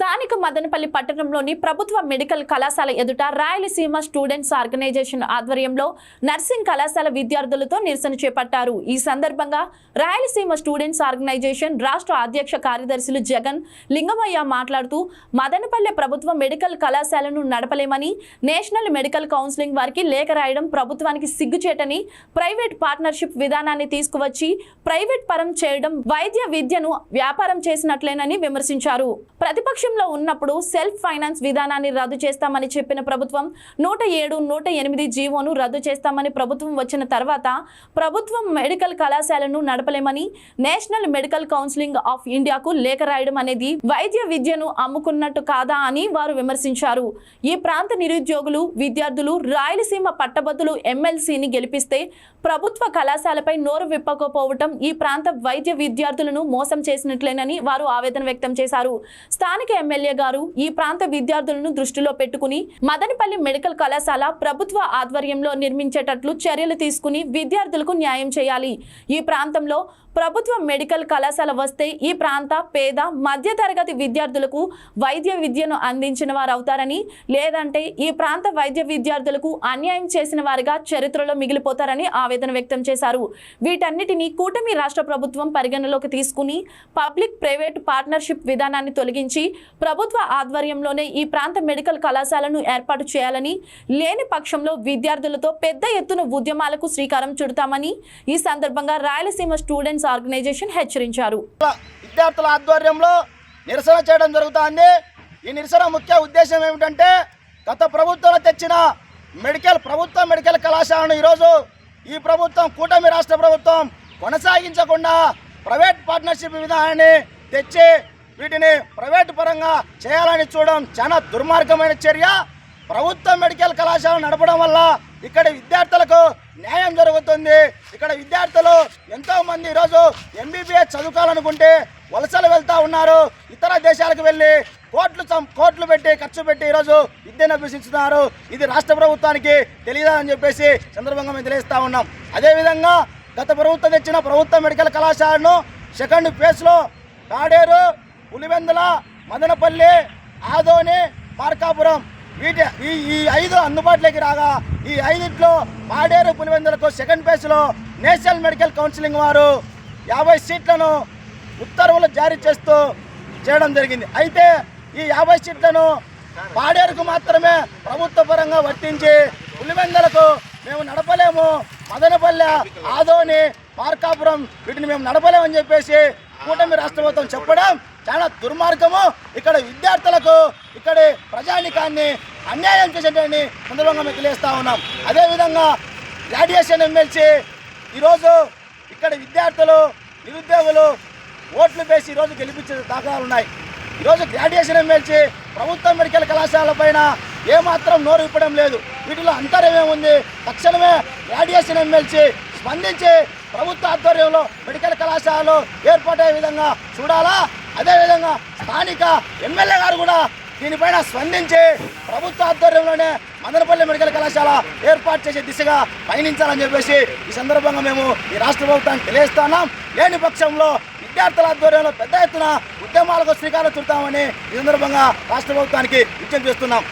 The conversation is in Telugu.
స్థానిక మదనపల్లి పట్టణంలోని ప్రభుత్వ మెడికల్ కళాశాల ఎదుట రాయలసీమ స్టూడెంట్స్ ఆర్గనైజేషన్ ఆధ్వర్యంలో నర్సింగ్ కళాశాల విద్యార్థులతో నిరసన చేపట్టారు। ఈ సందర్భంగా రాయలసీమ స్టూడెంట్స్ ఆర్గనైజేషన్ రాష్ట్ర అధ్యక్ష కార్యదర్శులు జగన్ లింగమయ్య మాట్లాడుతూ మదనపల్లి ప్రభుత్వ మెడికల్ కళాశాలను నడపలేమని నేషనల్ మెడికల్ కౌన్సిలింగ్ వారికి లేఖ రాయడం ప్రభుత్వానికి సిగ్గుచేటని, ప్రైవేట్ పార్ట్నర్షిప్ విధానాన్ని తీసుకువచ్చి ప్రైవేట్ పరం చేయడం వైద్య విద్యను వ్యాపారం చేసినట్లేనని విమర్శించారు। ప్రతిపక్షంలో ఉన్నప్పుడు సెల్ఫ్ ఫైనాన్స్ విధానాన్ని రద్దు చేస్తామని చెప్పిన ప్రభుత్వం 107, 108 జీవోను రద్దు చేస్తామని ప్రభుత్వం వచ్చిన తర్వాత ప్రభుత్వం మెడికల్ కళాశాలను నడపలేమని నేషనల్ మెడికల్ కౌన్సిలింగ్ ఆఫ్ ఇండియాకు లేఖ రాయడం అనేది వైద్య విద్యను అమ్ముకున్నట్టు కాదా అని వారు విమర్శించారు। ఈ ప్రాంత నిరుద్యోగులు, విద్యార్థులు రాయలసీమ పట్టభద్రులు ఎమ్మెల్సీని గెలిపిస్తే ప్రభుత్వ కళాశాలపై నోరు విప్పకపోవటం ఈ ప్రాంత వైద్య విద్యార్థులను మోసం చేసినట్లేనని వారు ఆవేదన వ్యక్తం చేశారు। స్థానిక ఎమ్మెల్యే గారు ఈ ప్రాంత విద్యార్థులను దృష్టిలో పెట్టుకుని మదనపల్లి మెడికల్ కళాశాల ప్రభుత్వ ఆధ్వర్యంలో నిర్మించేటట్లు చర్యలు తీసుకుని విద్యార్థులకు న్యాయం చేయాలి। ఈ ప్రాంతంలో ప్రభుత్వ మెడికల్ కళాశాల వస్తే ఈ ప్రాంత పేద మధ్యతరగతి విద్యార్థులకు వైద్య విద్యను అందించిన వారు అవుతారని, లేదంటే ఈ ప్రాంత వైద్య విద్యార్థులకు అన్యాయం చేసిన వారిగా చరిత్రలో మిగిలిపోతారని ఆవేదన వ్యక్తం చేశారు। వీటన్నిటిని కూటమి రాష్ట్ర ప్రభుత్వం పరిగణలోకి తీసుకుని పబ్లిక్ ప్రైవేట్ పార్ట్నర్షిప్ విధానాన్ని తొలగించి ప్రభుత్వ ఆధ్వర్యంలోనే ఈ ప్రాంత మెడికల్ కళాశాలను ఏర్పాటు చేయాలని, లేని పక్షంలో విద్యార్థులతో పెద్ద ఎత్తున ఉద్యమాలకు శ్రీకారం చుడతామని ఈ సందర్భంగా రాయలసీమ స్టూడెంట్స్ ఆర్గనైజేషన్ హెచ్చరించారు। విద్యార్థుల ఆధ్వర్యంలో నిరసన చేయడం జరుగుతోంది। ఈ నిరసన ముఖ్య ఉద్దేశం ఏమిటంటే గత ప్రభుత్వంలో తెచ్చిన ప్రభుత్వ మెడికల్ కళాశాలను ఈరోజు ఈ ప్రభుత్వం కూటమి రాష్ట్ర ప్రభుత్వం కొనసాగించకుండా ప్రైవేట్ పార్ట్నర్షిప్ విధానాన్ని తెచ్చి వీటిని ప్రైవేటు పరంగా చేయాలని చూడడం చాలా దుర్మార్గమైన చర్య। ప్రభుత్వ మెడికల్ కళాశాల నడపడం వల్ల ఇక్కడ విద్యార్థులకు న్యాయం జరుగుతుంది। ఇక్కడ విద్యార్థులు ఎంతోమంది ఈరోజు ఎంబీబీఎస్ చదువుకోవాలనుకుంటే వలసలు వెళ్తూ ఉన్నారు। ఇతర దేశాలకు వెళ్ళి కోట్లు పెట్టి ఖర్చు పెట్టి ఈరోజు విద్యను అభ్యసిస్తున్నారు। ఇది రాష్ట్ర ప్రభుత్వానికి తెలియదని చెప్పేసి సందర్భంగా మేము తెలియజేస్తూ ఉన్నాం। అదేవిధంగా గత ప్రభుత్వం తెచ్చిన ప్రభుత్వ మెడికల్ కళాశాలను సెకండ్ ఫేజ్లో కాడేరు, పులివెందుల, మదనపల్లి, ఆదోని, మార్కాపురం ఈ 5 అందుబాటులోకి రాగా ఈ 5లో పాడేరు, పులివెందులకు సెకండ్ ఫేజ్లో నేషనల్ మెడికల్ కౌన్సిలింగ్ వారు 50 సీట్లను ఉత్తర్వులు జారీ చేయడం జరిగింది। అయితే ఈ 50 సీట్లను పాడేరుకు మాత్రమే ప్రభుత్వ పరంగా వర్తించి పులివెందులకు మేము నడపలేము, మదనపల్లె, ఆదోని, మార్కాపురం వీటిని మేము నడపలేమని చెప్పేసి కూటమి రాష్ట్ర ప్రభుత్వం చెప్పడం చాలా దుర్మార్గము। ఇక్కడ విద్యార్థులకు, ఇక్కడి ప్రజానికాన్ని అన్యాయం చేసేటని సందర్భంగా మేము తెలియజేస్తూ ఉన్నాం। అదేవిధంగా గ్రాడ్యుయేషన్ ఎమ్మెల్సీ ఈరోజు ఇక్కడ విద్యార్థులు, నిరుద్యోగులు ఓట్లు వేసి ఈరోజు గెలిపించే దాఖలాలు ఉన్నాయి। ఈరోజు గ్రాడ్యుయేషన్ ఎమ్మెల్సీ ప్రభుత్వ మెడికల్ కళాశాల పైన ఏమాత్రం నోరు ఇప్పడం లేదు। వీటిలో అంతర్యమేముంది? తక్షణమే గ్రాడ్యుయేషన్ ఎమ్మెల్సీ స్పందించి ప్రభుత్వ ఆధ్వర్యంలో మెడికల్ కళాశాలలు ఏర్పాటయ్యే విధంగా చూడాలా। అదేవిధంగా స్థానిక ఎమ్మెల్యే గారు కూడా దీనిపైన స్పందించి ప్రభుత్వ ఆధ్వర్యంలోనే మదనపల్లి మెడికల్ కళాశాల ఏర్పాటు చేసే దిశగా పయనించాలని చెప్పేసి ఈ సందర్భంగా మేము ఈ రాష్ట్ర ప్రభుత్వాన్ని తెలియజేస్తున్నాం। లేని పక్షంలో విద్యార్థుల ఆధ్వర్యంలో పెద్ద ఎత్తున ఉద్యమాలకు శ్రీకారం చుడతామని ఈ సందర్భంగా రాష్ట్ర ప్రభుత్వానికి విజ్ఞప్తి చేస్తున్నాం।